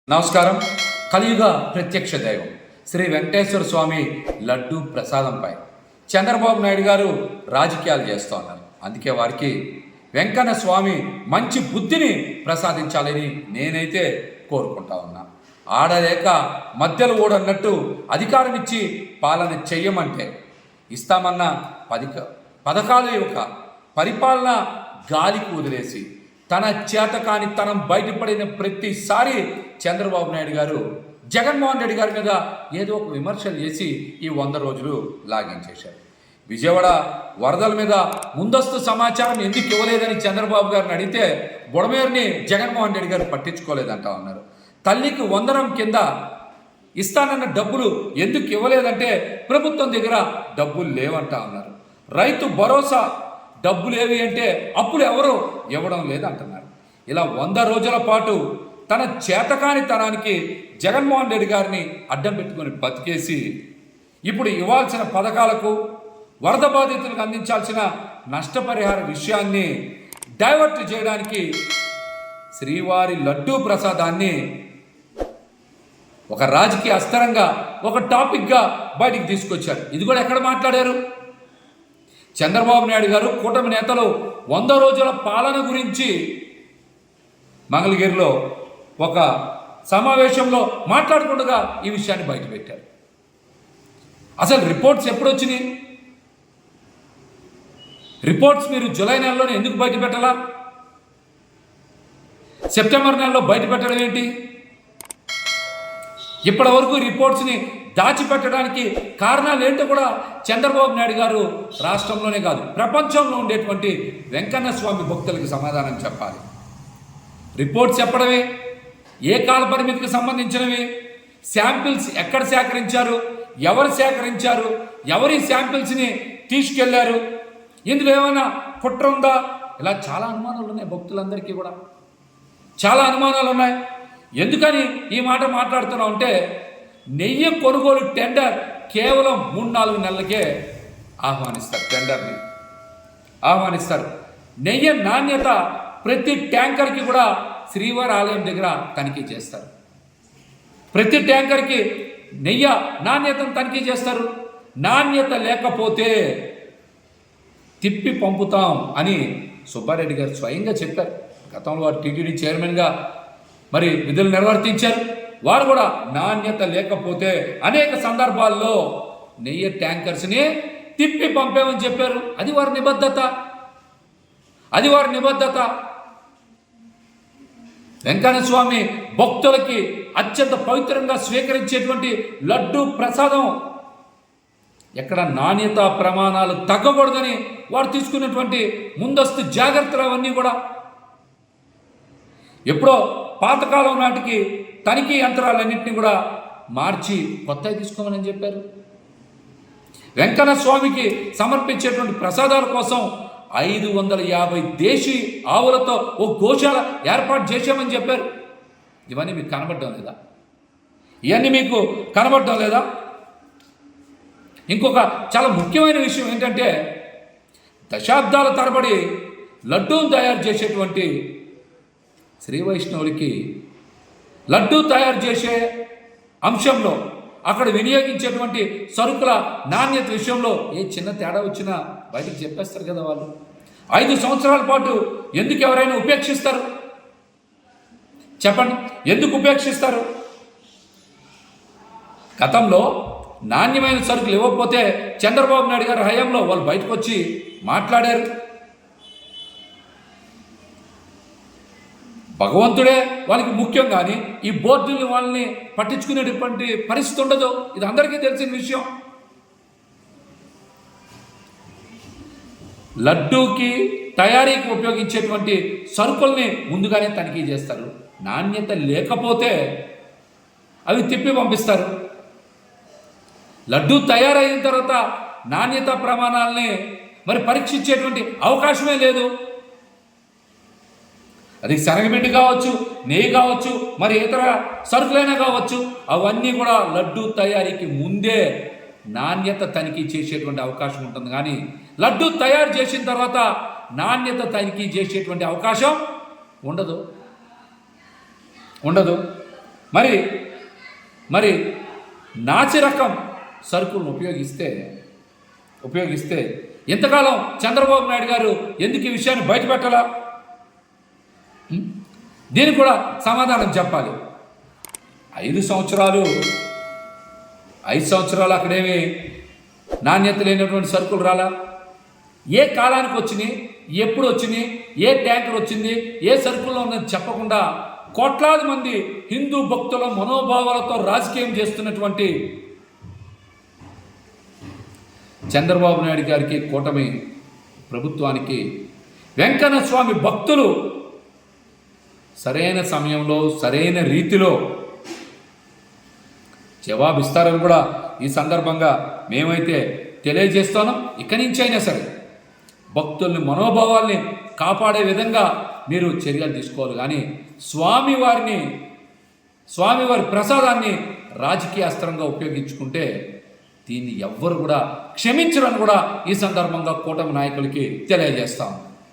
నమస్కారం. కలియుగ ప్రత్యక్ష దైవం శ్రీ వెంకటేశ్వర స్వామి లడ్డు ప్రసాదంపై చంద్రబాబు నాయుడు గారు రాజకీయాలు చేస్తూ ఉన్నారు. అందుకే వారికి వెంకన్న స్వామి మంచి బుద్ధిని ప్రసాదించాలని నేనైతే కోరుకుంటా ఉన్నా. ఆడలేక మధ్యలో ఓడన్నట్టు అధికారం ఇచ్చి పాలన చెయ్యమంటే ఇస్తామన్న పథకాలు యొక్క పరిపాలన గాలికి వదిలేసి తన చేతకాని తనం బయటపడిన ప్రతిసారి చంద్రబాబు నాయుడు గారు జగన్మోహన్ రెడ్డి గారి మీద ఏదో ఒక విమర్శలు చేసి ఈ 100 రోజులు లాగించేశారు. విజయవాడ వరదల మీద ముందస్తు సమాచారం ఎందుకు ఇవ్వలేదని చంద్రబాబు గారిని అడిగితే బుడమేరుని జగన్మోహన్ రెడ్డి గారు పట్టించుకోలేదంటా ఉన్నారు. తల్లికి వందనం కింద ఇస్తానన్న డబ్బులు ఎందుకు ఇవ్వలేదంటే ప్రభుత్వం దగ్గర డబ్బులు లేవంటా ఉన్నారు. రైతు భరోసా డబ్బులు ఏవి అంటే అప్పుడు ఎవరు ఇవ్వడం లేదంటున్నారు. ఇలా 100 రోజుల పాటు తన చేతకాని తనానికి జగన్మోహన్ రెడ్డి గారిని అడ్డం పెట్టుకొని బతికేసి ఇప్పుడు ఇవ్వాల్సిన పథకాలకు వరద బాధితులకు అందించాల్సిన నష్టపరిహార విషయాన్ని డైవర్ట్ చేయడానికి శ్రీవారి లడ్డూ ప్రసాదాన్ని ఒక రాజకీయ అస్త్రంగా ఒక టాపిక్గా బయటికి తీసుకొచ్చారు. ఇది కూడా ఎక్కడ మాట్లాడారు? చంద్రబాబు నాయుడు గారు కూటమి నేతలు 100 రోజుల పాలన గురించి మంగళగిరిలో ఒక సమావేశంలో మాట్లాడకుండా ఈ విషయాన్ని బయటపెట్టారు. అసలు రిపోర్ట్స్ ఎప్పుడు వచ్చినాయి? రిపోర్ట్స్ మీరు జూలై నెలలోనే ఎందుకు బయట పెట్టాలా? సెప్టెంబర్ నెలలో బయట పెట్టడం ఏంటి? ఇప్పటి వరకు రిపోర్ట్స్ని దాచిపెట్టడానికి కారణాలు ఏంటో కూడా చంద్రబాబు నాయుడు గారు రాష్ట్రంలోనే కాదు ప్రపంచంలో ఉండేటువంటి వెంకన్న స్వామి భక్తులకు సమాధానం చెప్పాలి. రిపోర్ట్స్ చెప్పడమే, ఏ కాల పరిమితికి సంబంధించినవి, శాంపిల్స్ ఎక్కడ సేకరించారు, ఎవరు సేకరించారు, ఎవరి శాంపిల్స్ని తీసుకెళ్లారు, ఇందులో ఏమైనా కుట్ర ఉందా? ఇలా చాలా అనుమానాలు ఉన్నాయి. భక్తులందరికీ కూడా చాలా అనుమానాలు ఉన్నాయి. ఎందుకని ఈ మాట మాట్లాడుతున్నాం అంటే నెయ్యి కొనుగోలు టెండర్ కేవలం 3-4 నెలలకే ఆహ్వానిస్తారు. టెండర్ని ఆహ్వానిస్తారు. నెయ్యి నాణ్యత ప్రతి ట్యాంకర్కి కూడా శ్రీవారి ఆలయం దగ్గర తనిఖీ చేస్తారు. ప్రతి ట్యాంకర్కి నెయ్యి నాణ్యతను తనిఖీ చేస్తారు. నాణ్యత లేకపోతే తిప్పి పంపుతాం అని సుబ్బారెడ్డి గారు స్వయంగా చెప్పారు. గతంలో వారు టీటీడీ చైర్మన్గా మరి విధులు నిర్వర్తించారు. వారు కూడా నాణ్యత లేకపోతే అనేక సందర్భాల్లో నెయ్యి ట్యాంకర్స్ని తిప్పి పంపామని చెప్పారు. అది వారి నిబద్ధత. అది వారి నిబద్ధత. వెంకన్న స్వామి భక్తులకి అత్యంత పవిత్రంగా స్వీకరించేటువంటి లడ్డు ప్రసాదం ఎక్కడ నాణ్యత ప్రమాణాలు తగ్గకూడదని వారు తీసుకున్నటువంటి ముందస్తు జాగ్రత్తలు అవన్నీ కూడా ఎప్పుడో పాతకాలం నాటికి తనిఖీ యంత్రాలన్నింటినీ కూడా మార్చి కొత్తవి తీసుకోమని చెప్పారు. వెంకన్న స్వామికి సమర్పించేటువంటి ప్రసాదాల కోసం 550 దేశీ ఆవులతో ఓ గోశాల ఏర్పాటు చేశామని చెప్పారు. ఇవన్నీ మీకు కనబడడం లేదా? ఇవన్నీ మీకు కనబడడం లేదా? ఇంకొక చాలా ముఖ్యమైన విషయం ఏంటంటే దశాబ్దాల తరబడి లడ్డూను తయారు చేసేటువంటి శ్రీ వైష్ణవుడికి లడ్డూ తయారు చేసే అంశంలో అక్కడ వినియోగించేటువంటి సరుకుల నాణ్యత విషయంలో ఏ చిన్న తేడా వచ్చినా బయటికి చెప్పేస్తారు కదా వాళ్ళు. 5 సంవత్సరాల పాటు ఎందుకు ఎవరైనా ఉపేక్షిస్తారు? చెప్పండి, ఎందుకు ఉపేక్షిస్తారు? గతంలో నాణ్యమైన సరుకులు ఇవ్వకపోతే చంద్రబాబు నాయుడు గారి హయాంలో వాళ్ళు బయటకు వచ్చి మాట్లాడారు. భగవంతుడే వాళ్ళకి ముఖ్యం, కానీ ఈ బోర్డుని వాళ్ళని పట్టించుకునేటువంటి పరిస్థితి ఉండదు. ఇది అందరికీ తెలిసిన విషయం. లడ్డూకి తయారీకి ఉపయోగించేటువంటి సరుకుల్ని ముందుగానే తనిఖీ చేస్తారు. నాణ్యత లేకపోతే అవి తిప్పి పంపిస్తారు. లడ్డూ తయారైన తర్వాత నాణ్యత ప్రమాణాలని మరి పరీక్షించేటువంటి అవకాశమే లేదు. అది శనగపిండి కావచ్చు, నెయ్యి కావచ్చు, మరి ఇతర సరుకులైనా కావచ్చు, అవన్నీ కూడా లడ్డూ తయారీకి ముందే నాణ్యత తనిఖీ చేసేటువంటి అవకాశం ఉంటుంది. కానీ లడ్డూ తయారు చేసిన తర్వాత నాణ్యత తనిఖీ చేసేటువంటి అవకాశం ఉండదు. మరి మరి నాసి రకం సరుకులను ఉపయోగిస్తే ఇంతకాలం చంద్రబాబు నాయుడు గారు ఎందుకు ఈ విషయాన్ని బయటపెట్టాలా? దీనికి కూడా సమాధానం చెప్పాలి. 5 సంవత్సరాలు అక్కడేమి నాణ్యత లేనటువంటి సరుకులు రాలా? ఏ కాలానికి వచ్చినాయి, ఎప్పుడు వచ్చినాయి, ఏ ట్యాంకర్ వచ్చింది, ఏ సరుకుల్లో ఉన్నది చెప్పకుండా కోట్లాది మంది హిందూ భక్తుల మనోభావాలతో రాజకీయం చేస్తున్నటువంటి చంద్రబాబు నాయుడు గారికి, కూటమి ప్రభుత్వానికి వెంకన్న స్వామి భక్తులు సరైన సమయంలో సరైన రీతిలో జవాబిస్తారని కూడా ఈ సందర్భంగా మేమైతే తెలియజేస్తున్నాం. ఇక్కడి నుంచి అయినా సరే భక్తుల్ని మనోభావాల్ని కాపాడే విధంగా మీరు చర్యలు తీసుకోవాలి. కానీ స్వామివారి ప్రసాదాన్ని రాజకీయ అస్త్రంగా ఉపయోగించుకుంటే దీన్ని ఎవ్వరు కూడా క్షమించరని కూడా ఈ సందర్భంగా కూటమి నాయకులకి తెలియజేస్తాం.